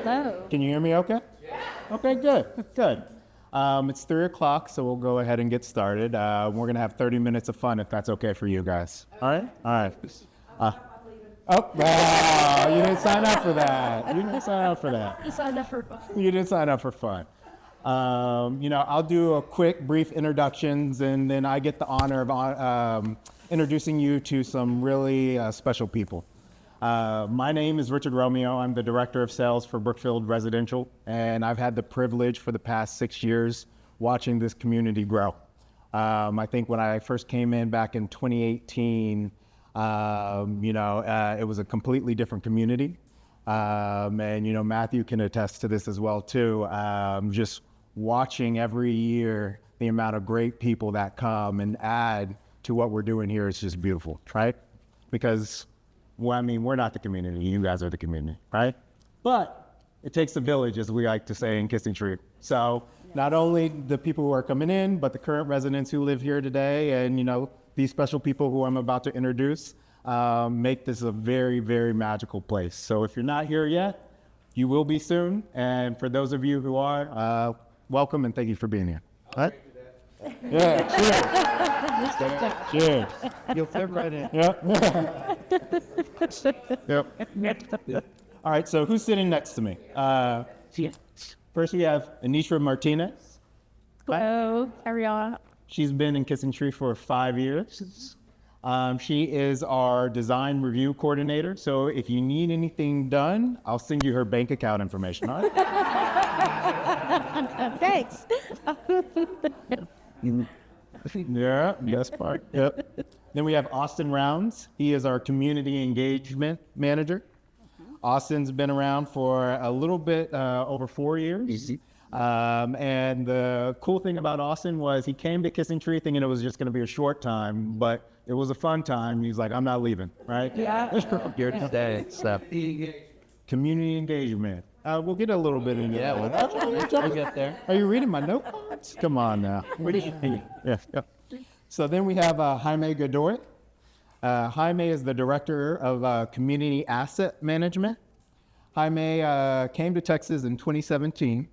Hello. Can you hear me okay? Yeah. Okay, good, good. It's 3 o'clock, so we'll go ahead and get started. We're going to have 30 minutes of fun if that's okay for you guys. All right? All right. You didn't sign up for that. You didn't sign up for that. You signed up for fun. You didn't sign up for fun. I'll do a quick, brief introductions, and then I get the honor of introducing you to some really special people. My name is Richard Romeo. I'm the Director of Sales for Brookfield Residential, and I've had the privilege for the past 6 years watching this community grow. I think when I first came in back in 2018, it was a completely different community. And Matthew can attest to this as well too. Just watching every year the amount of great people that come and add to what we're doing here is just beautiful, right? Because, we're not the community. You guys are the community, right? But it takes a village, as we like to say in Kissing Tree. So not only the people who are coming in, but the current residents who live here today, and these special people who I'm about to introduce make this a very, very magical place. So if you're not here yet, you will be soon. And for those of you who are, welcome and thank you for being here. All right? Yeah, cheers. Cheers. You'll fit right in. Yep. All right, so who's sitting next to me? First we have Anisha Martinez. Hello, Ariana. She's been in Kissing Tree for 5 years. She is our design review coordinator. So if you need anything done, I'll send you her bank account information. All right? Thanks. Yeah, best part. Yep. Then we have Austin Rounds. He is our community engagement manager. Austin's been around for a little bit over 4 years. And the cool thing about Austin was he came to Kissing Tree thinking it was just going to be a short time, but it was a fun time. He's like, I'm not leaving, right? Yeah. Here today. So. Community engagement. We'll get a little bit into that. We'll get there. Are you reading my notes? Come on now. What do you think? Yeah. So then we have Jaime Godoy. Jaime is the Director of Community Asset Management. Jaime came to Texas in 2017.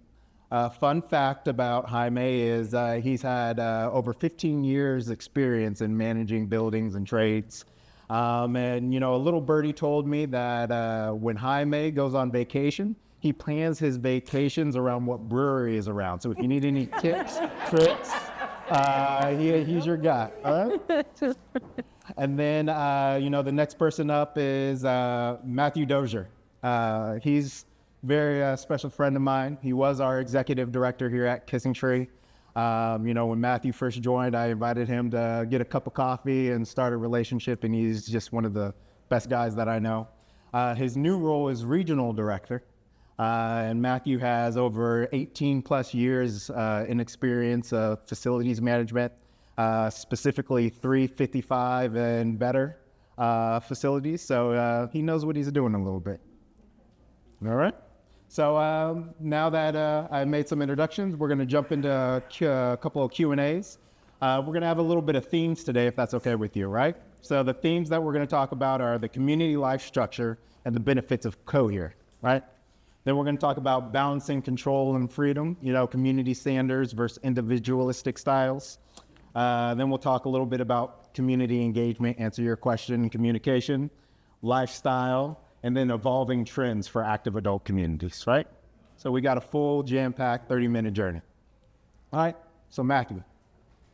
Fun fact about Jaime is he's had over 15 years experience in managing buildings and trades. And a little birdie told me that when Jaime goes on vacation, he plans his vacations around what brewery is around. So if you need any tips, tricks, he's your guy. All right? And then, the next person up is Matthew Dozier. He's a very special friend of mine. He was our executive director here at Kissing Tree. When Matthew first joined, I invited him to get a cup of coffee and start a relationship, and he's just one of the best guys that I know. His new role is regional director, and Matthew has over 18 plus years in experience of facilities management, specifically 355 and better facilities, so he knows what he's doing a little bit. All right. So now that I made some introductions, we're going to jump into a couple of Q&As. We're going to have a little bit of themes today, if that's okay with you, right? So the themes that we're going to talk about are the community life structure and the benefits of co-here, right? Then we're going to talk about balancing control and freedom, community standards versus individualistic styles. Then we'll talk a little bit about community engagement, answer your question, communication, lifestyle, and then evolving trends for active adult communities, right? So we got a full jam-packed 30-minute journey. All right, so Matthew,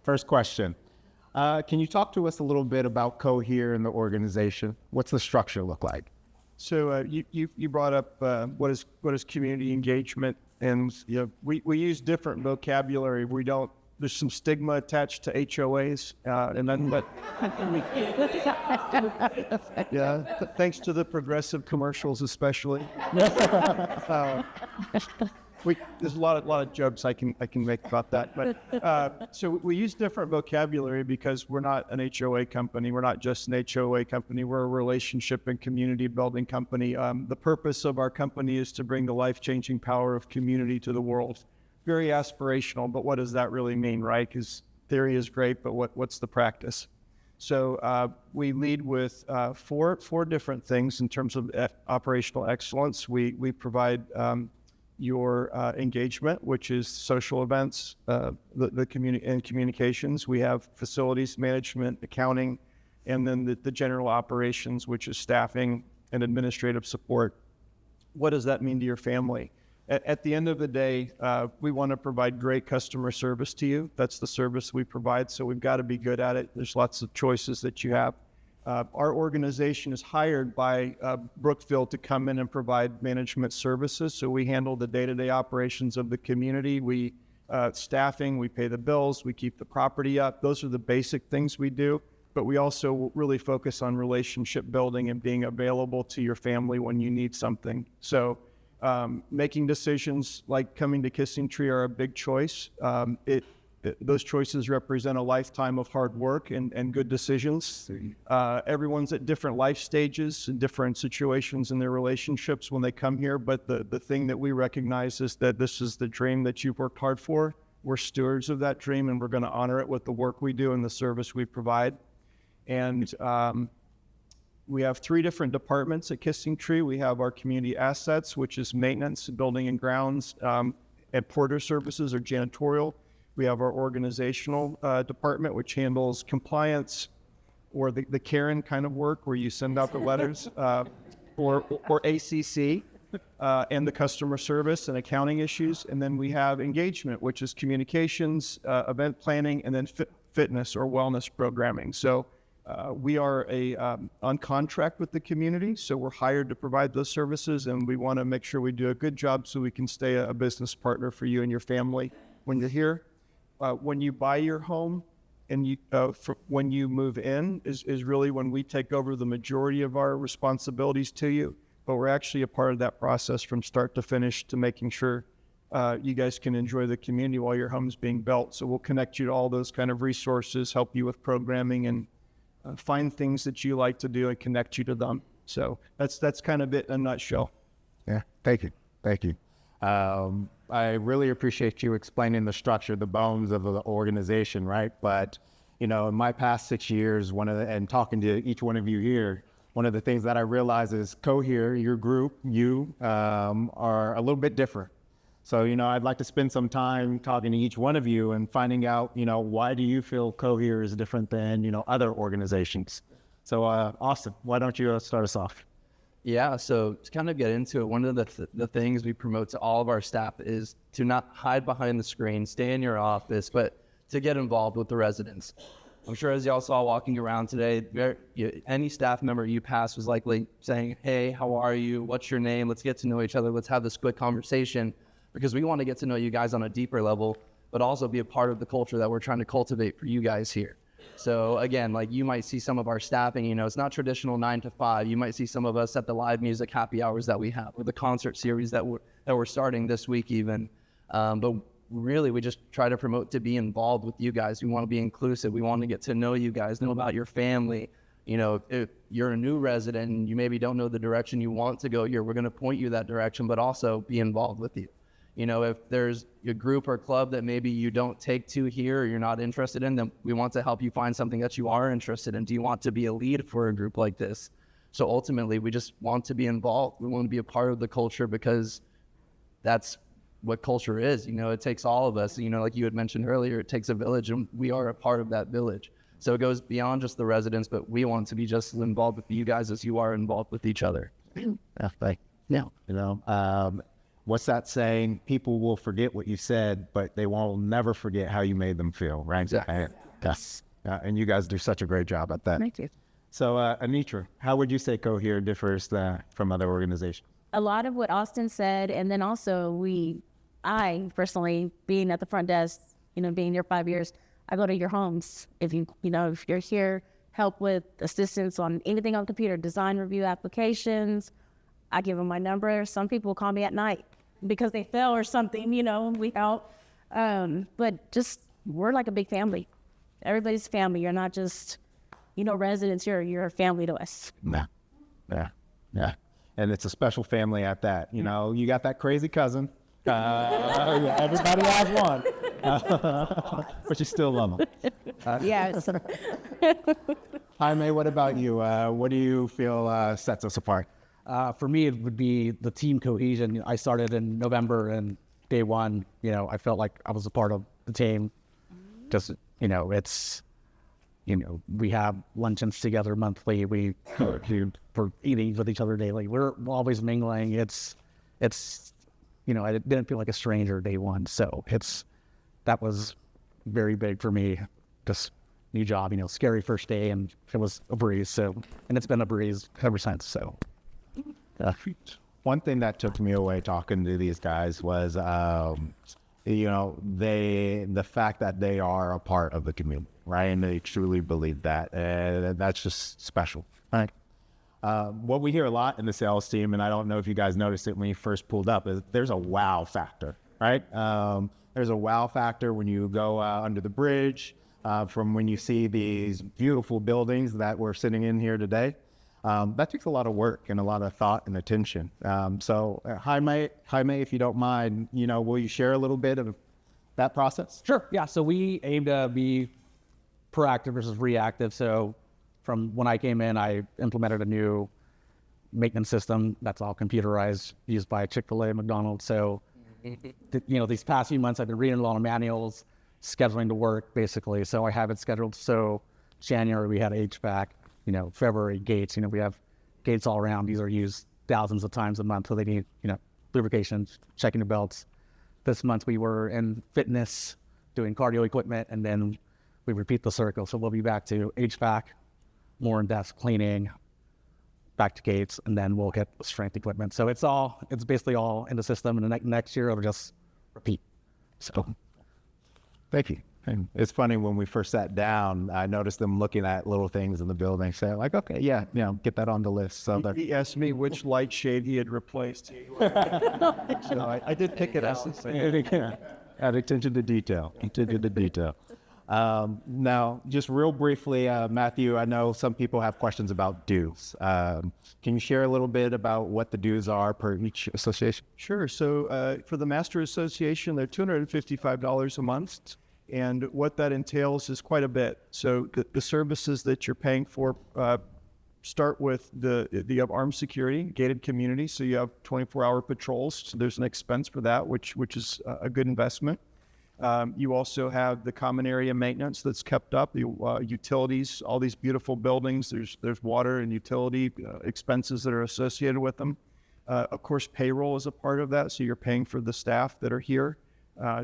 first question. Can you talk to us a little bit about co-here in the organization? What's the structure look like? So you brought up what is community engagement, and we use different vocabulary. We don't. There's some stigma attached to HOAs, thanks to the progressive commercials, especially. There's a lot of jokes I can make about that, but so we use different vocabulary because we're not an HOA company. We're not just an HOA company. We're a relationship and community building company. The purpose of our company is to bring the life-changing power of community to the world. Very aspirational, but what does that really mean, right? Because theory is great, but what's the practice? So we lead with four different things in terms of operational excellence. We provide your engagement, which is social events, the communications. We have facilities management, accounting, and then the general operations, which is staffing and administrative support. What does that mean to your family? At the end of the day, we want to provide great customer service to you. That's the service we provide, so we've got to be good at it. There's lots of choices that you have. Our organization is hired by Brookfield to come in and provide management services, so we handle the day-to-day operations of the community. We staffing, we pay the bills, we keep the property up. Those are the basic things we do, but we also really focus on relationship building and being available to your family when you need something. So making decisions like coming to Kissing Tree are a big choice. Those choices represent a lifetime of hard work and good decisions. Everyone's at different life stages and different situations in their relationships when they come here, but the thing that we recognize is that this is the dream that you've worked hard for. We're stewards of that dream, and we're going to honor it with the work we do and the service we provide. And we have 3 different departments at Kissing Tree. We have our community assets, which is maintenance, building and grounds, and porter services or janitorial. We have our organizational department, which handles compliance or the Karen kind of work where you send out the letters, or ACC, and the customer service and accounting issues. And then we have engagement, which is communications, event planning, and then fitness or wellness programming. So we are on contract with the community, so we're hired to provide those services, and we want to make sure we do a good job so we can stay a business partner for you and your family when you're here. When you buy your home and when you move in is really when we take over the majority of our responsibilities to you, but we're actually a part of that process from start to finish to making sure you guys can enjoy the community while your home's being built. So we'll connect you to all those kind of resources, help you with programming, and find things that you like to do and connect you to them. So that's kind of it in a nutshell. Yeah, thank you. I really appreciate you explaining the structure, the bones of the organization, right? But, in my past 6 years, and talking to each one of you here, one of the things that I realize is Cohere, your group, are a little bit different. So, I'd like to spend some time talking to each one of you and finding out, why do you feel Cohere is different than, other organizations? So, Austin, why don't you start us off? Yeah, so to kind of get into it, one of the things we promote to all of our staff is to not hide behind the screen, stay in your office, but to get involved with the residents. I'm sure as y'all saw walking around today, any staff member you passed was likely saying, hey, how are you? What's your name? Let's get to know each other. Let's have this quick conversation, because we want to get to know you guys on a deeper level, but also be a part of the culture that we're trying to cultivate for you guys here. So again, like you might see some of our staffing, it's not traditional 9 to 5. You might see some of us at the live music happy hours that we have, or the concert series that we're starting this week even. But really, we just try to promote to be involved with you guys. We want to be inclusive. We want to get to know you guys, know about your family. If you're a new resident and you maybe don't know the direction you want to go here, we're going to point you that direction, but also be involved with you. If there's a group or club that maybe you don't take to here or you're not interested in, then we want to help you find something that you are interested in. Do you want to be a lead for a group like this? So ultimately, we just want to be involved. We want to be a part of the culture, because that's what culture is. It takes all of us. Like you had mentioned earlier, it takes a village, and we are a part of that village. So it goes beyond just the residents, but we want to be just as involved with you guys as you are involved with each other. What's that saying? People will forget what you said, but they will never forget how you made them feel, right? Exactly. Yes. And you guys do such a great job at that. Thank you. So, Anitra, how would you say Cohere differs from other organizations? A lot of what Austin said, and then also I personally, being at the front desk, being here 5 years, I go to your homes. If if you're here, help with assistance on anything on computer, design review applications, I give them my number. Some people call me at night because they fell or something, we help. But just, we're like a big family. Everybody's family. You're not just, residents. You're a family to us. Yeah. And it's a special family at that. You got that crazy cousin. Everybody has one. But you still love them. Yes. Jaime, what about you? What do you feel sets us apart? For me, it would be the team cohesion. I started in November, and day one, I felt like I was a part of the team. Just, it's, we have luncheons together monthly. We for eating with each other daily. We're always mingling. It's, I didn't feel like a stranger day one. So that was very big for me. Just new job, scary first day, and it was a breeze. So, and it's been a breeze ever since. So. One thing that took me away talking to these guys was, the fact that they are a part of the community, right? And they truly believe that. That's just special, right? What we hear a lot in the sales team, and I don't know if you guys noticed it when you first pulled up, is there's a wow factor, right? There's a wow factor when you go under the bridge, from when you see these beautiful buildings that we're sitting in here today. That takes a lot of work and a lot of thought and attention. So Jaime, if you don't mind, will you share a little bit of that process? Sure. Yeah. So we aim to be proactive versus reactive. So from when I came in, I implemented a new maintenance system that's all computerized, used by Chick-fil-A, McDonald's. So, these past few months, I've been reading a lot of manuals, scheduling to work, basically. So I have it scheduled. So January, we had HVAC. February, gates. We have gates all around. These are used thousands of times a month. So they need, lubrication, checking the belts. This month we were in fitness, doing cardio equipment, and then we repeat the circle. So we'll be back to HVAC, more in-depth cleaning, back to gates, and then we'll get strength equipment. So it's basically all in the system, and the next year it'll just repeat. So thank you. And it's funny, when we first sat down, I noticed them looking at little things in the building, saying like, okay, yeah, get that on the list. So He asked me which light shade he had replaced. So I did pick it out. add attention to detail. Now, just real briefly, Matthew, I know some people have questions about dues. Can you share a little bit about what the dues are per each association? Sure. So for the Master Association, they're $255 a month. And what that entails is quite a bit. So the services that you're paying for start with the armed security, gated community. So you have 24-hour patrols. So there's an expense for that, which is a good investment. You also have the common area maintenance that's kept up, the utilities, all these beautiful buildings. There's water and utility expenses that are associated with them. Of course, payroll is a part of that. So you're paying for the staff that are here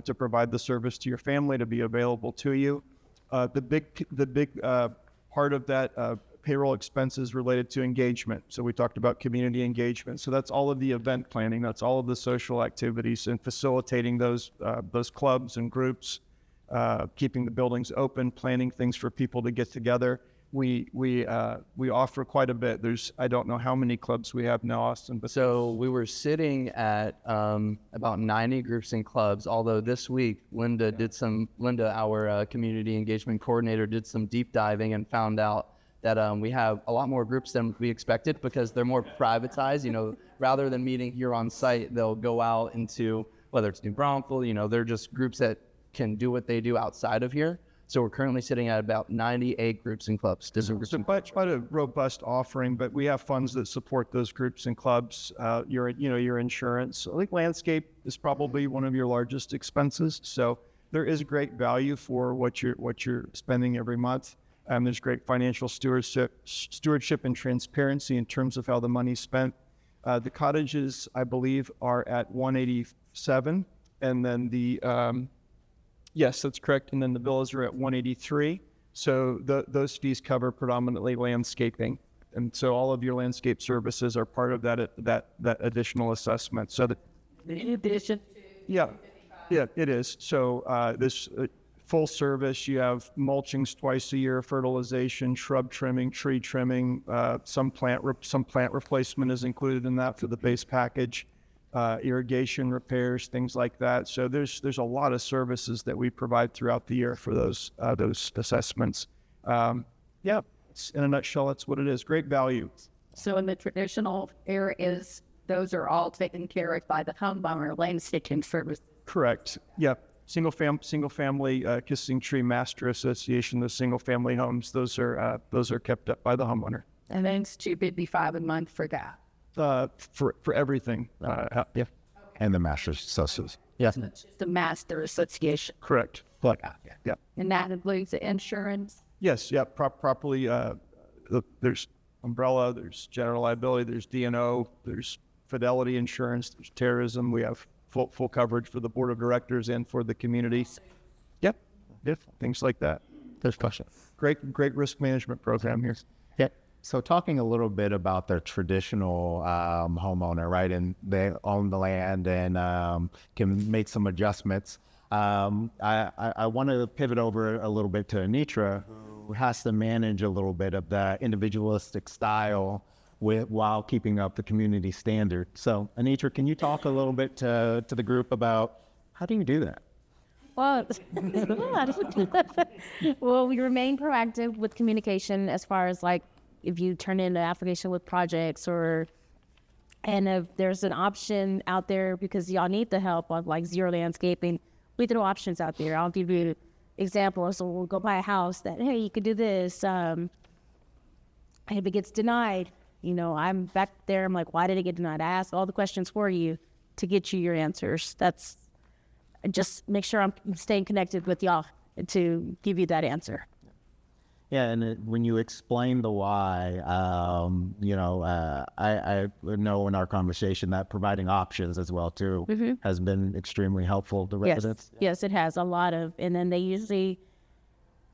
to provide the service to your family, to be available to you. The big part of that payroll expenses related to engagement. So we talked about community engagement. So that's all of the event planning. That's all of the social activities and facilitating those clubs and groups, keeping the buildings open, planning things for people to get together. We offer quite a bit. I don't know how many clubs we have now, Austin. But So we were sitting at about 90 groups and clubs, although this week Linda, our community engagement coordinator, did some deep diving and found out that we have a lot more groups than we expected because they're more privatized. Rather than meeting here on site, they'll go out into, whether it's New Braunfels, they're just groups that can do what they do outside of here. So we're currently sitting at about 98 groups and clubs. So quite a robust offering, but we have funds that support those groups and clubs. Your insurance. I think landscape is probably one of your largest expenses. So there is great value for what you're spending every month. There's great financial stewardship and transparency in terms of how the money's spent. The cottages, I believe, are at 187, and then yes, that's correct. And then the villas are at 183. So those fees cover predominantly landscaping. And so all of your landscape services are part of that additional assessment. So In addition yeah, it is. So this full service, you have mulchings twice a year, fertilization, shrub trimming, tree trimming, some plant replacement is included in that for the base package. Irrigation repairs, things like that. So there's a lot of services that we provide throughout the year for those assessments. In a nutshell, that's what it is. Great value. So in the traditional areas, those are all taken care of by the homeowner landscaping service. Correct. Yep. single family Kissing Tree Master Association, the single family homes, those are kept up by the homeowner. And then it's $255 a month for that. For everything. Yeah, And the master's associates. yes, The Master Association. correct. But yeah, And that includes the insurance. yes, yeah, properly. There's umbrella, there's general liability, there's D&O, there's fidelity insurance, there's terrorism. We have full coverage for the board of directors and for the community. Yep, things like that. There's question. Great risk management program here. Yeah. So talking a little bit about the traditional homeowner, right? And they own the land and can make some adjustments. I want to pivot over a little bit to Anitra, who has to manage a little bit of the individualistic style while keeping up the community standard. So Anitra, can you talk a little bit to the group about how do you do that? Well, well, we remain proactive with communication as far as like if you turn in an application with projects and if there's an option out there because y'all need the help of like zero landscaping, we throw options out there. I'll give you examples. So we'll go buy a house that, hey, you could do this. And if it gets denied, I'm back there. I'm like, why did it get denied? I ask all the questions for you to get you your answers. That's just make sure I'm staying connected with y'all to give you that answer. Yeah, and when you explain the why, I know in our conversation that providing options as well too has been extremely helpful to residents. Yes, it has a lot of, and then they usually,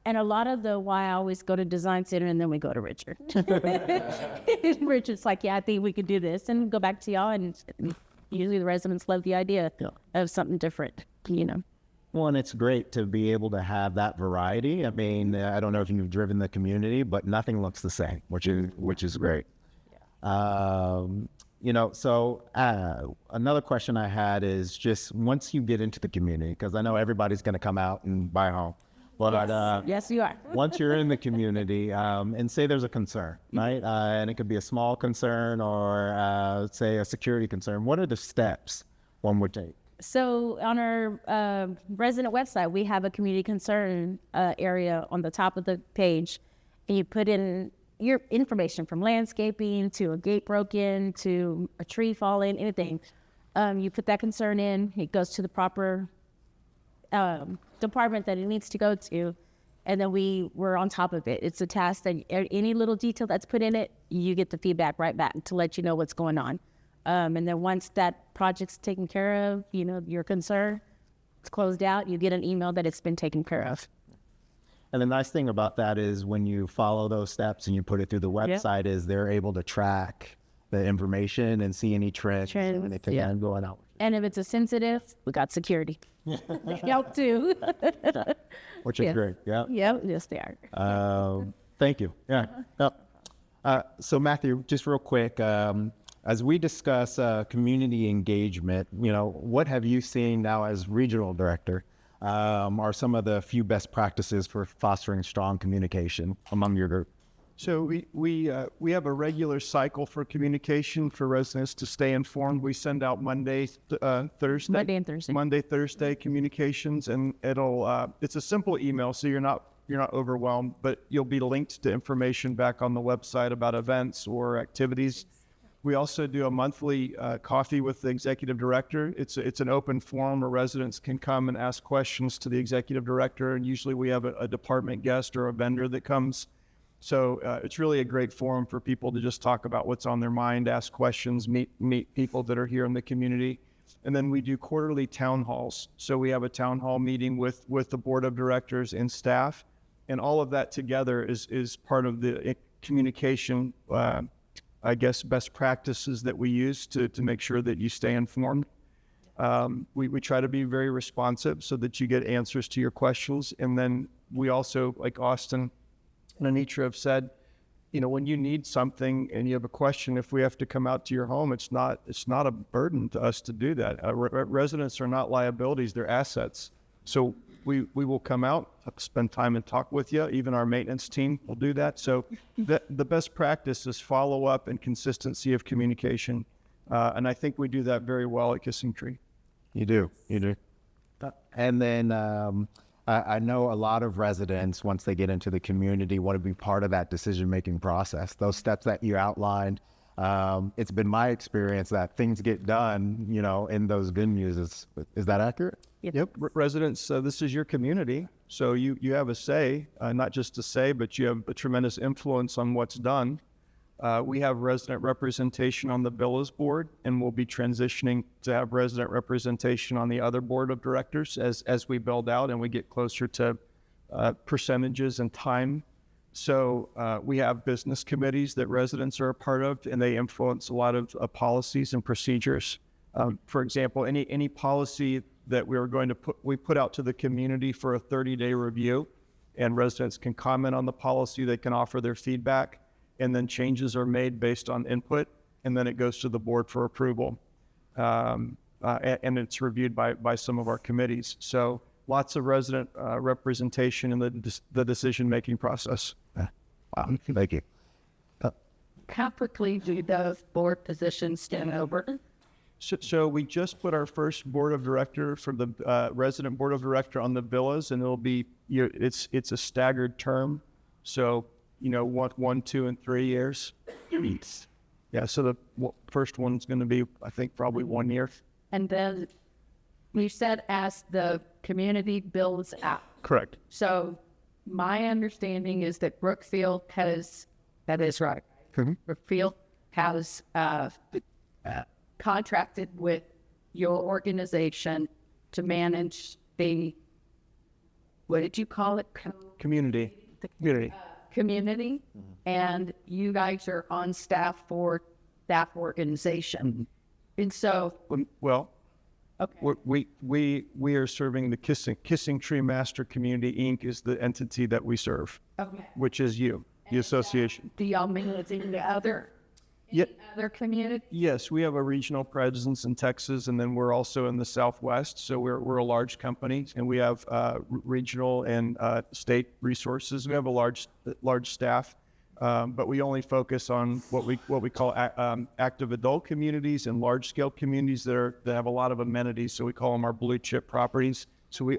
and a lot of the why I always go to Design Center and then we go to Richard. Richard's like, yeah, I think we could do this, and go back to y'all, and usually the residents love the idea of something different, Well, and it's great to be able to have that variety. I mean, I don't know if you've driven the community, but nothing looks the same, which is great. So another question I had is just once you get into the community, because I know everybody's going to come out and buy a home. But yes, you are. once you're in the community, and say there's a concern, right? And it could be a small concern or say a security concern. What are the steps one would take? So on our resident website, we have a community concern area on the top of the page, and you put in your information from landscaping to a gate broken to a tree falling, anything. You put that concern in, it goes to the proper department that it needs to go to, and then we're on top of it. It's a task that any little detail that's put in it, you get the feedback right back to let you know what's going on. And then once that project's taken care of, your concern, it's closed out, you get an email that it's been taken care of. And the nice thing about that is when you follow those steps and you put it through the website is they're able to track the information and see any trends and anything going on. And if it's a sensitive, we got security. They help too. Which is great. Yeah. Yep, yes they are. Thank you. Yeah. So Matthew, just real quick, as we discuss community engagement, what have you seen now as regional director are some of the few best practices for fostering strong communication among your group? So we have a regular cycle for communication for residents to stay informed. We send out Monday, Thursday. Monday and Thursday. Monday, Thursday communications, and it's a simple email, so you're not overwhelmed, but you'll be linked to information back on the website about events or activities. We also do a monthly coffee with the executive director. It's an open forum where residents can come and ask questions to the executive director, and usually we have a department guest or a vendor that comes. So it's really a great forum for people to just talk about what's on their mind, ask questions, meet people that are here in the community. And then we do quarterly town halls. So we have a town hall meeting with the board of directors and staff, and all of that together is part of the communication best practices that we use to make sure that you stay informed. We try to be very responsive so that you get answers to your questions. And then we also, like Austin and Anitra have said, when you need something and you have a question, if we have to come out to your home, it's not a burden to us to do that. Residents are not liabilities, they're assets. So we will come out, spend time and talk with you. Even our maintenance team will do that. So the best practice is follow up and consistency of communication. And I think we do that very well at Kissing Tree. You do. And then I know a lot of residents, once they get into the community, want to be part of that decision-making process. Those steps that you outlined, it's been my experience that things get done, you know, in those venues. Is that accurate? Yep. Residents, this is your community. So you have a say, not just a say, but you have a tremendous influence on what's done. We have resident representation on the Villas board, and we'll be transitioning to have resident representation on the other board of directors as we build out and we get closer to percentages and time. So we have business committees that residents are a part of, and they influence a lot of policies and procedures. For example, any policy that we put out to the community for a 30-day review, and residents can comment on the policy, they can offer their feedback, and then changes are made based on input, and then it goes to the board for approval. And it's reviewed by some of our committees. So lots of resident representation in the decision-making process. Wow, thank you. How quickly do those board positions stand over? So we just put our first board of director for the resident board of director on the villas, and it'll be, it's a staggered term. So, 1, 2, and 3 years. Yeah, so the first one's going to be, I think, probably 1 year. And then you said as the community builds out. Correct. So my understanding is that Brookfield has, that is right. Brookfield has contracted with your organization to manage the, what did you call it? Community. Community, and you guys are on staff for that organization. And so, Well, okay. we are serving the Kissing Tree Master Community Inc. is the entity that we serve, Okay. which is you, the association. Do y'all manage in the other, Yeah. other community? Yes, we have a regional presence in Texas, and then we're also in the Southwest. So we're a large company, and we have regional and state resources. We have a large staff, but we only focus on what we call active adult communities and large scale communities that have a lot of amenities. So we call them our blue chip properties. So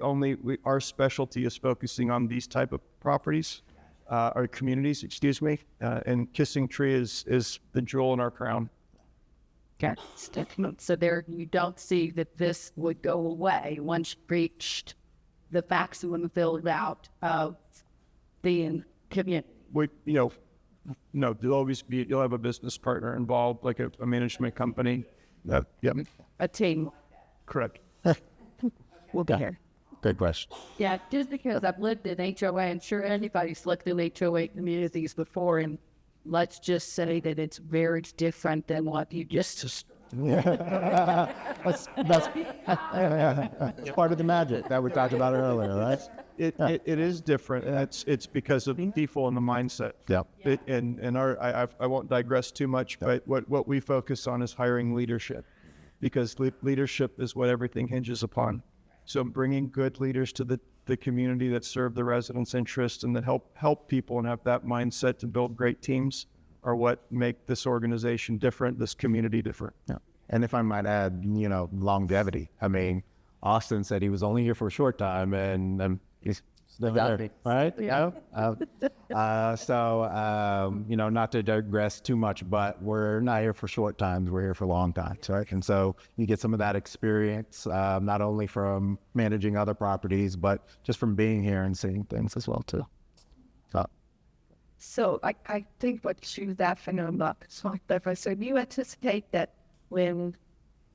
our specialty is focusing on these type of properties. Our communities, and Kissing Tree is the jewel in our crown. Okay. So there, you don't see that this would go away once you reached the maximum build out of the community. No, you'll have a business partner involved, like a management company. Yep, A team. correct. We'll be here. Good question. Yeah, just because I've lived in HOA, I'm sure anybody's looked at HOA communities before, and let's just say that it's very different than what you just. That's part of the magic that we talked about earlier, right? It is different, and it's because of people and the mindset. Yep. I won't digress too much, but what we focus on is hiring leadership, because leadership is what everything hinges upon. So bringing good leaders to the community that serve the residents' interests and that help people and have that mindset to build great teams are what make this organization different, this community different. Yeah. And if I might add, longevity. I mean, Austin said he was only here for a short time, and he's still there, right? Yeah. Not to digress too much, but we're not here for short times. We're here for long times, right? And so you get some of that experience, not only from managing other properties, but just from being here and seeing things as well, too. So I think what you that phenomenon, so you anticipate that when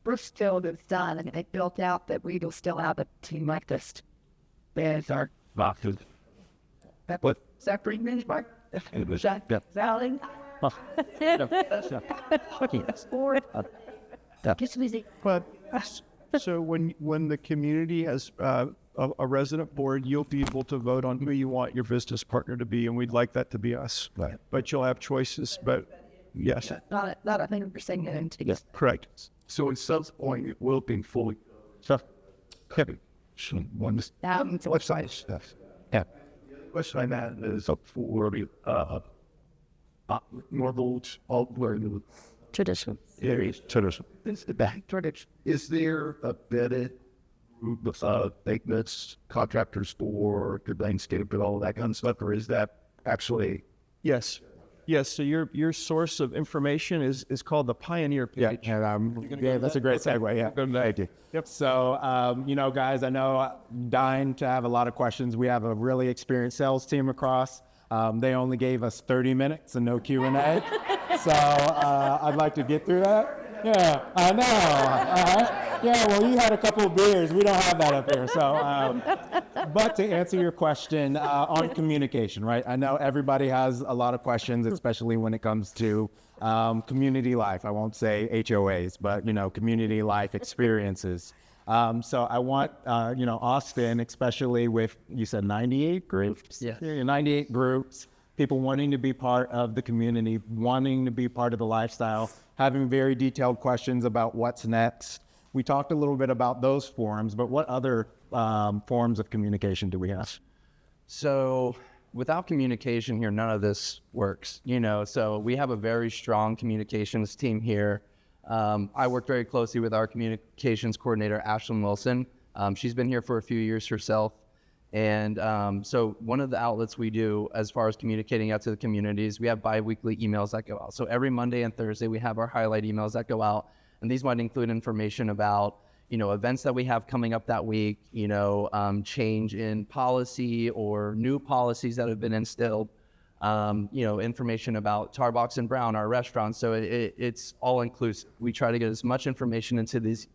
Brookfield is done and they built out, that we will still have a team like this. There's our boxes. What? Separate men's mark? Valley? But so when the community has a resident board, you'll be able to vote on who you want your business partner to be, and we'd like that to be us. Right. But you'll have choices. But yes, Not 100% guaranteed. yes, correct. So at some point, it will be fully. Kevin, what size stuff? Yeah. Question I had is up for normal of where the Tradition. areas. Tradition. It's the back. Tradition. Is there a bedded group of maintenance contractors for good landscape and all that kind of stuff, or is that actually? Yes. Yes. So your source of information is called the Pioneer page. Yeah, that's a great segue. Yeah, thank you. Yep. So, guys, I know dying to have a lot of questions. We have a really experienced sales team across. They only gave us 30 minutes and no Q&A. So I'd like to get through that. Yeah, I know. Yeah, well, you had a couple of beers. We don't have that up here. So, but to answer your question on communication, right? I know everybody has a lot of questions, especially when it comes to community life. I won't say HOAs, but, community life experiences. So I want, Austin, especially with, you said 98 groups? Yes. Yeah, 98 groups, people wanting to be part of the community, wanting to be part of the lifestyle, having very detailed questions about what's next. We talked a little bit about those forums, but what other forms of communication do we have? So without communication here, none of this works, so we have a very strong communications team here. I work very closely with our communications coordinator, Ashlyn Wilson. She's been here for a few years herself. And so one of the outlets we do as far as communicating out to the communities, we have bi-weekly emails that go out. So every Monday and Thursday, we have our highlight emails that go out. And these might include information about, events that we have coming up that week, change in policy or new policies that have been instilled, information about Tarbox and Brown, our restaurant. So it's all inclusive. We try to get as much information into these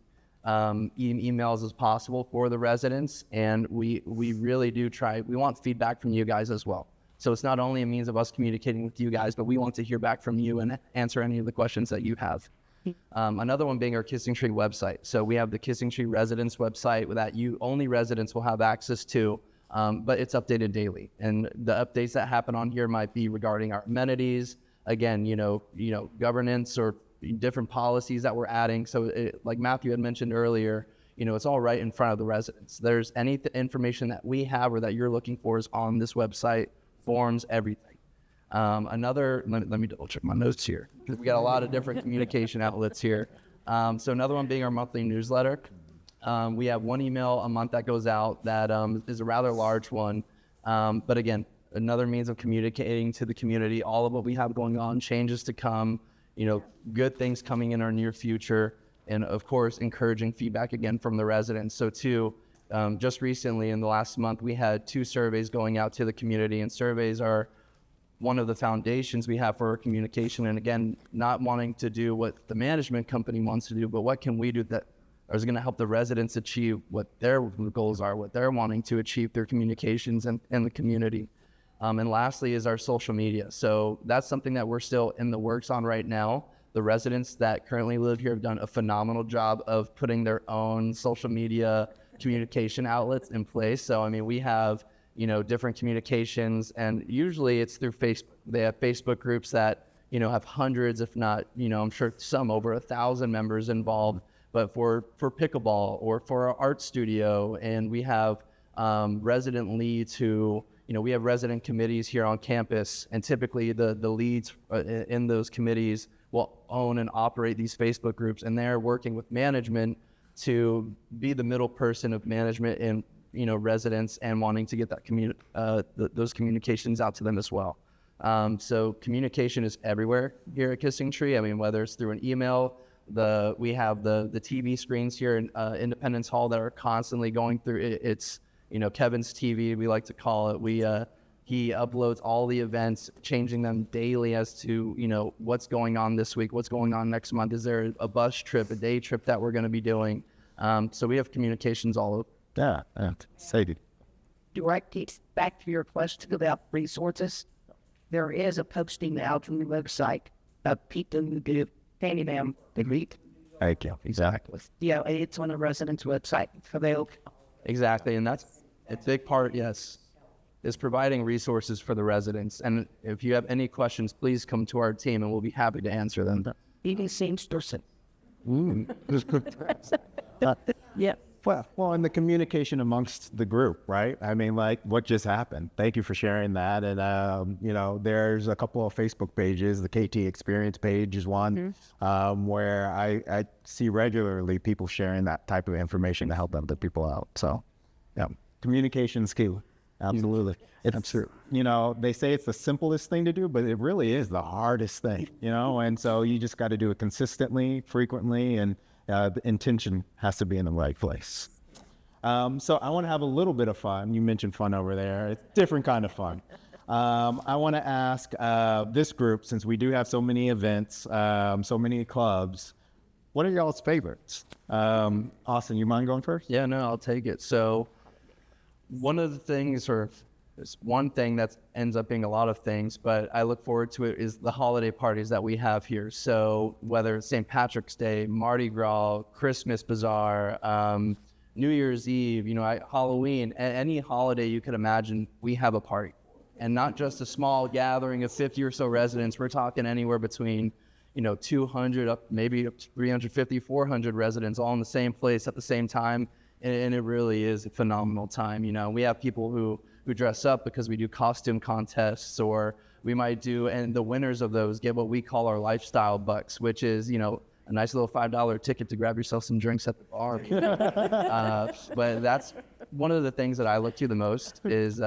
emails as possible for the residents. And we really do we want feedback from you guys as well. So it's not only a means of us communicating with you guys, but we want to hear back from you and answer any of the questions that you have. Another one being our Kissing Tree website. So we have the Kissing Tree residents website that only residents will have access to, but it's updated daily. And the updates that happen on here might be regarding our amenities, again, governance or different policies that we're adding. So like Matthew had mentioned earlier, it's all right in front of the residents. There's any information that we have or that you're looking for is on this website, forms, everything. Let me double check my notes here. We got a lot of different communication outlets here. So another one being our monthly newsletter. We have one email a month that goes out that is a rather large one. But again, another means of communicating to the community, all of what we have going on, changes to come, good things coming in our near future. And of course, encouraging feedback again from the residents. So too, just recently in the last month, we had 2 surveys going out to the community, and surveys are one of the foundations we have for our communication. And again, not wanting to do what the management company wants to do, but what can we do that is going to help the residents achieve what their goals are, what they're wanting to achieve through communications and the community. And lastly is our social media. So that's something that we're still in the works on right now. The residents that currently live here have done a phenomenal job of putting their own social media communication outlets in place. So, we have different communications, and usually it's through Facebook. They have Facebook groups that, have hundreds, if not, I'm sure some over 1,000 members involved, but for pickleball or for our art studio. And we have resident leads who, we have resident committees here on campus, and typically the leads in those committees will own and operate these Facebook groups, and they're working with management to be the middle person of management and residents, and wanting to get that those communications out to them as well. So communication is everywhere here at Kissing Tree. Whether it's through an email, we have the TV screens here in Independence Hall that are constantly going through. It's Kevin's TV, we like to call it. He uploads all the events, changing them daily as to what's going on this week, what's going on next month. Is there a bus trip, a day trip that we're going to be doing? So we have communications all over. Yeah, excited. Directly back to your question about resources, there is a posting now from the website of people who do handyman degree. Thank you. Exactly. Yeah, it's on the residents' website. Exactly, and that's a big part, yes, is providing resources for the residents. And if you have any questions, please come to our team, and we'll be happy to answer them. Even seems person. Yeah. Well, and the communication amongst the group, right? I mean, like, what just happened? Thank you for sharing that. And, you know, there's a couple of Facebook pages. The KT Experience page is one where I see regularly people sharing that type of information to help other people out. So, yeah, communication is key. Absolutely. It's, you know, they say it's the simplest thing to do, but it really is the hardest thing, you know? And so you just got to do it consistently, frequently, and the intention has to be in the right place. So I want to have a little bit of fun. You mentioned fun over there. It's a different kind of fun. I want to ask this group, since we do have so many events, so many clubs, what are y'all's favorites? Austin, you mind going first? Yeah, no, I'll take it. So one of the things, or it's one thing that ends up being a lot of things, but I look forward to it, is the holiday parties that we have here. So whether it's St. Patrick's Day, Mardi Gras, Christmas Bazaar, New Year's Eve, you know, Halloween, any holiday you could imagine, we have a party. And not just a small gathering of 50 or so residents. We're talking anywhere between, you know, 200 up, maybe up to 350, 400 residents all in the same place at the same time. And it really is a phenomenal time. You know, we have people who dress up because we do costume contests, or we might do, and the winners of those get what we call our lifestyle bucks, which is, you know, a nice little $5 ticket to grab yourself some drinks at the bar. But that's one of the things that I look to the most is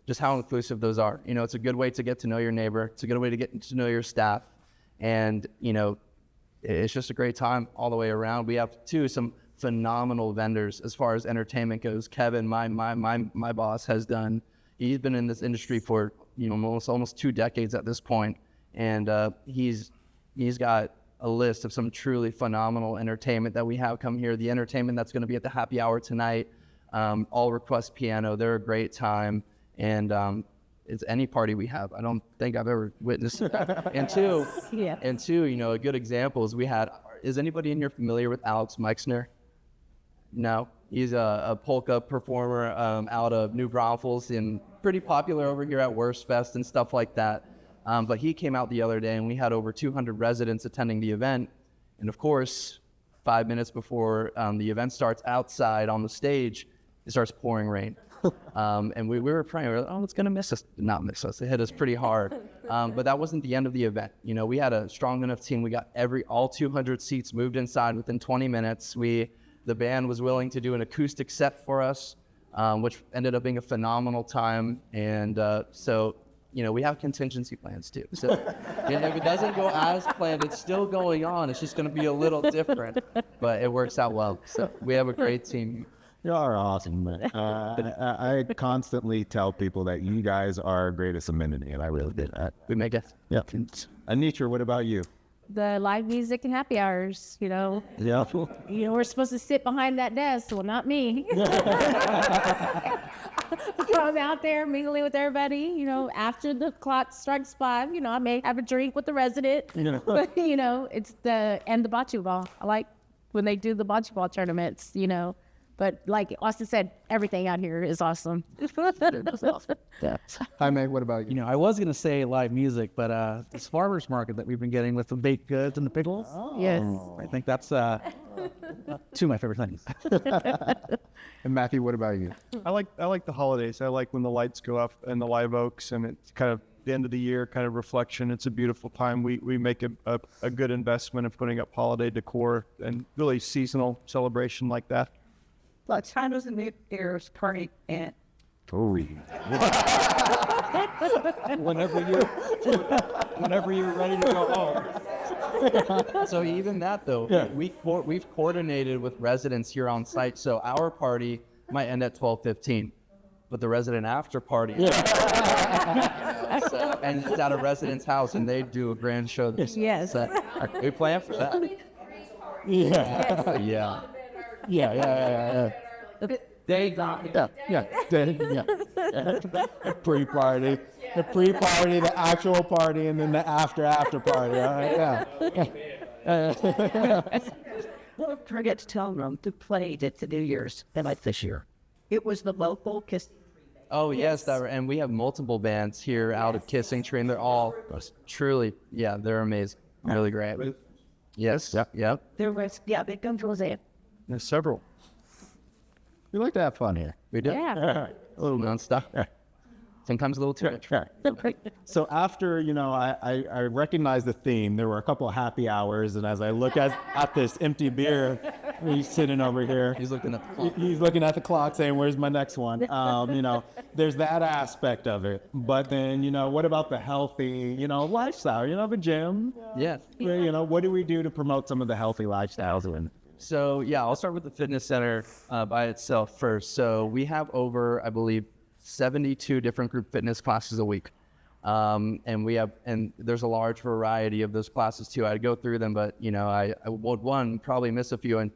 just how inclusive those are. You know, it's a good way to get to know your neighbor. It's a good way to get to know your staff. And, you know, it's just a great time all the way around. We have, too, some phenomenal vendors as far as entertainment goes. Kevin, my boss, he's been in this industry for, you know, almost 2 decades at this point, and he's got a list of some truly phenomenal entertainment that we have come here. The entertainment that's going to be at the happy hour tonight, all request piano. They're a great time, and it's any party we have. I don't think I've ever witnessed that. And two, you know, a good example is is anybody in here familiar with Alex Meixner? No, he's a polka performer out of New Braunfels, and pretty popular over here at Worst Fest and stuff like that. But he came out the other day, and we had over 200 residents attending the event. And of course, 5 minutes before the event starts, outside on the stage, it starts pouring rain. And we were praying, it's going to miss us. Not miss us. It hit us pretty hard. But that wasn't the end of the event. You know, we had a strong enough team. We got all 200 seats moved inside within 20 minutes. The band was willing to do an acoustic set for us, which ended up being a phenomenal time. And so, you know, we have contingency plans too. So if it doesn't go as planned, it's still going on. It's just going to be a little different, but it works out well. So we have a great team. You are awesome, man. I constantly tell people that you guys are our greatest amenity, and I really did that. We make it. Yeah. Anitra, what about you? The live music and happy hours, you know. Yeah. You know, we're supposed to sit behind that desk. Well, not me. I'm out there mingling with everybody. You know, after the clock strikes 5, you know, I may have a drink with the resident. But, you know, it's the bocce ball. I like when they do the bocce ball tournaments, you know. But like Austin said, everything out here is awesome. Hi, Meg, what about you? You know, I was going to say live music, but this farmer's market that we've been getting with the baked goods and the pickles. Oh. Yes. I think that's two of my favorite things. And Matthew, what about you? I like the holidays. I like when the lights go up and the live oaks, and it's kind of the end of the year kind of reflection. It's a beautiful time. We make a good investment of putting up holiday decor and really seasonal celebration like that. What time does the New Year's party end? Whenever you're ready to go home. So even that though, we've coordinated with residents here on site. So our party might end at 12:15, but the resident after party, and it's at a resident's house, and they do a grand show. Yes. So we plan for that. Yeah. Yeah. Pre-party, the actual party, and then the after party. All right, yeah. Don't forget to tell them to play at the New Year's like this year. It was the local Kissing Tree. Oh yes, and we have multiple bands here out of Kissing Tree, and they're all truly, they're amazing, really great. Yes, yep. There was, Big Guns was it. There's several. We like to have fun here. We do. Yeah. A little nonstop. Sometimes a little too much. So after, I recognize the theme. There were a couple of happy hours, and as I look at this empty beer, he's sitting over here. He's looking at the clock. He's looking at the clock saying, where's my next one? There's that aspect of it. But then, what about the healthy, lifestyle, the gym? Yeah. What do we do to promote some of the healthy lifestyles? So yeah, I'll start with the fitness center by itself first. So we have over, I believe, 72 different group fitness classes a week. And there's a large variety of those classes too. I'd go through them, but I would probably miss a few and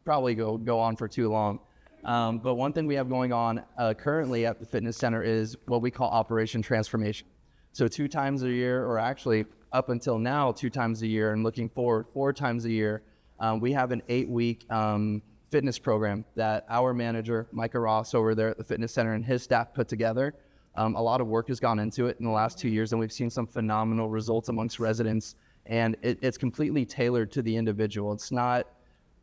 probably go on for too long. But one thing we have going on currently at the fitness center is what we call Operation Transformation. So 2 times a year, or actually up until now, 2 times a year, and looking forward 4 times a year, we have an 8-week fitness program that our manager, Micah Ross, over there at the fitness center, and his staff put together. A lot of work has gone into it in the last 2 years, and we've seen some phenomenal results amongst residents. And it's completely tailored to the individual. It's not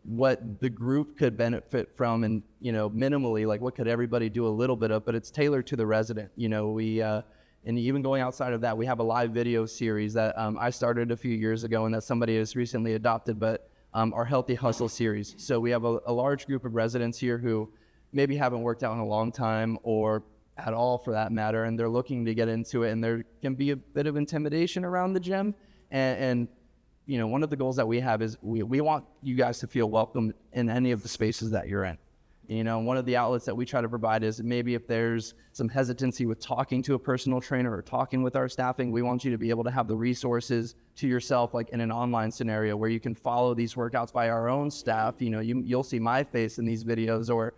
what the group could benefit from, and minimally, like what could everybody do a little bit of, but it's tailored to the resident. And even going outside of that, we have a live video series that I started a few years ago, and that somebody has recently adopted, but our Healthy Hustle series. So we have a large group of residents here who maybe haven't worked out in a long time, or at all for that matter, and they're looking to get into it, and there can be a bit of intimidation around the gym. And one of the goals that we have is we want you guys to feel welcome in any of the spaces that you're in. One of the outlets that we try to provide is maybe if there's some hesitancy with talking to a personal trainer or talking with our staffing, we want you to be able to have the resources to yourself, like in an online scenario where you can follow these workouts by our own staff. You'll see my face in these videos, or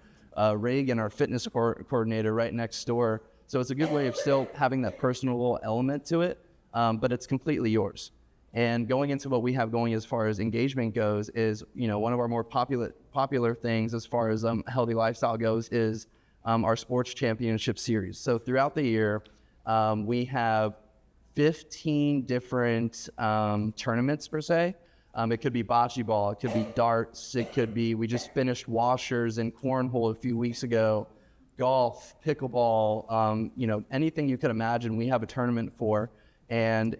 Reagan, our fitness coordinator, right next door. So it's a good way of still having that personal element to it, but it's completely yours. And going into what we have going as far as engagement goes is, one of our more popular things as far as healthy lifestyle goes is our sports championship series. So throughout the year, we have 15 different tournaments per se. It could be bocce ball, it could be darts, it could be, we just finished washers and cornhole a few weeks ago, golf, pickleball, anything you could imagine, we have a tournament for. And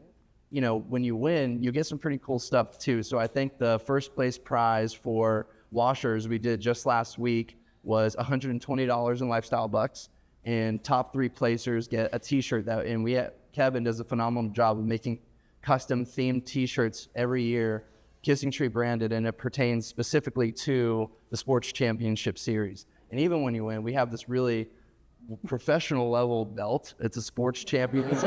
when you win, you get some pretty cool stuff too. So I think the first place prize for washers we did just last week was $120 in lifestyle bucks, and top 3 placers get a t-shirt Kevin does a phenomenal job of making custom themed t-shirts every year, Kissing Tree branded, and it pertains specifically to the sports championship series. And even when you win, we have this really professional level belt. It's a sports champion. It's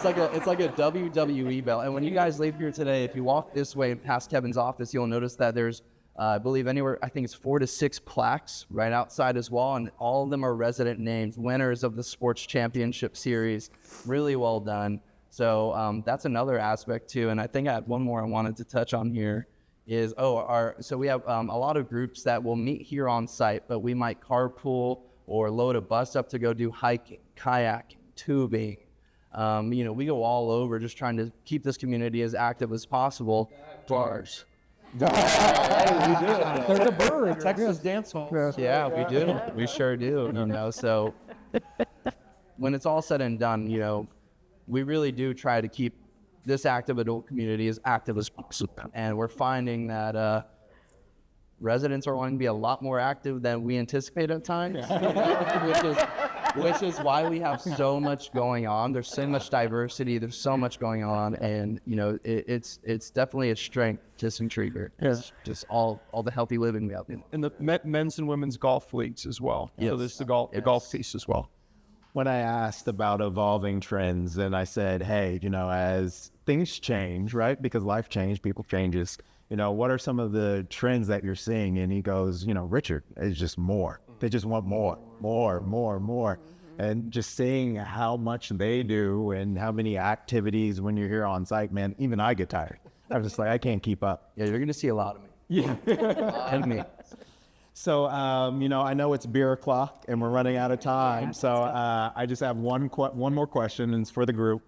like a WWE belt. And when you guys leave here today, if you walk this way past Kevin's office, you'll notice that there's I believe I think it's 4 to 6 plaques right outside his wall, and all of them are resident names, winners of the sports championship series. Really well done. So that's another aspect too. And I think I had one more I wanted to touch on here is, so we have a lot of groups that will meet here on site, but we might carpool or load a bus up to go do hiking, kayaking, tubing. We go all over just trying to keep this community as active as possible. Bars. There's a bird. Texas dance hall. Yeah, we do. We sure do. So when it's all said and done, we really do try to keep this active adult community as active as possible. And we're finding that residents are wanting to be a lot more active than we anticipate at times, which is why we have so much going on. There's so much diversity. There's so much going on, and it's definitely a strength to Kissing Tree here. It's just all the healthy living we have. And the men's and women's golf leagues as well. Yes. So there's the golf piece as well. When I asked about evolving trends, and I said, hey, as things change, right? Because life changes, people changes. What are some of the trends that you're seeing? And he goes, Richard, it's just more. They just want more. And just seeing how much they do and how many activities when you're here on site, man, even I get tired. I'm just like, I can't keep up. Yeah, you're going to see a lot of me. Yeah. And me. So, I know it's beer o'clock and we're running out of time. So I just have one more question, and it's for the group.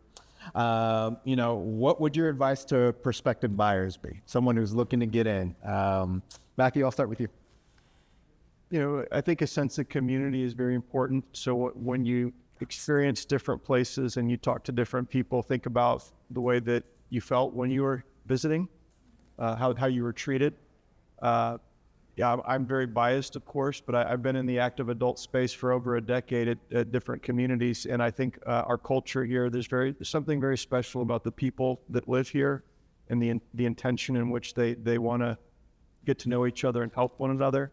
What would your advice to prospective buyers be? Someone who's looking to get in. Mackie, I'll start with you. I think a sense of community is very important. So when you experience different places and you talk to different people, think about the way that you felt when you were visiting, how you were treated. Yeah, I'm very biased, of course, but I've been in the active adult space for over a decade at different communities, and I think our culture here, there's something very special about the people that live here and the intention in which they want to get to know each other and help one another.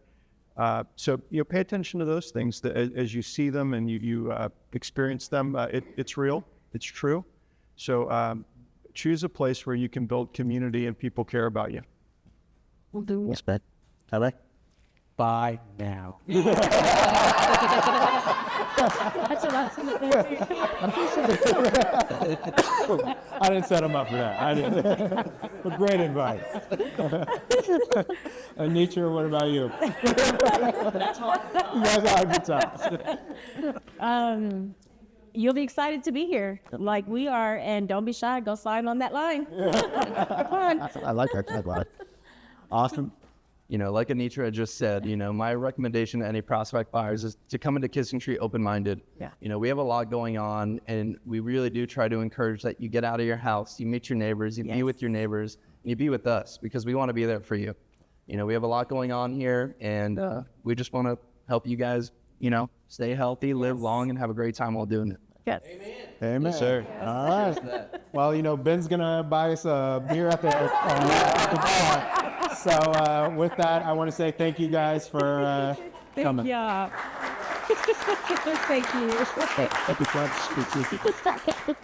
So pay attention to those things as you see them and you experience them. It's real, it's true. So choose a place where you can build community and people care about you. Yes, bud. Hello? Bye now. That's what I was going to say too. I didn't set him up for that. I didn't. But great advice. Anitra, what about you? That's hard to talk. You'll be excited to be here like we are, and don't be shy. Go slide on that line. Come on. I like that tagline. Awesome. Like Anitra just said, my recommendation to any prospect buyers is to come into Kissing Tree open-minded. Yeah. We have a lot going on, and we really do try to encourage that you get out of your house, you meet your neighbors, you be with your neighbors, and you be with us, because we want to be there for you. We have a lot going on here, and we just want to help you guys, stay healthy, live long, and have a great time while doing it. Yes. Amen. Yes, sir. All right. Well, Ben's going to buy us a beer at the bar. So with that, I want to say thank you guys for coming. Yeah. Thank you. Happy Friday.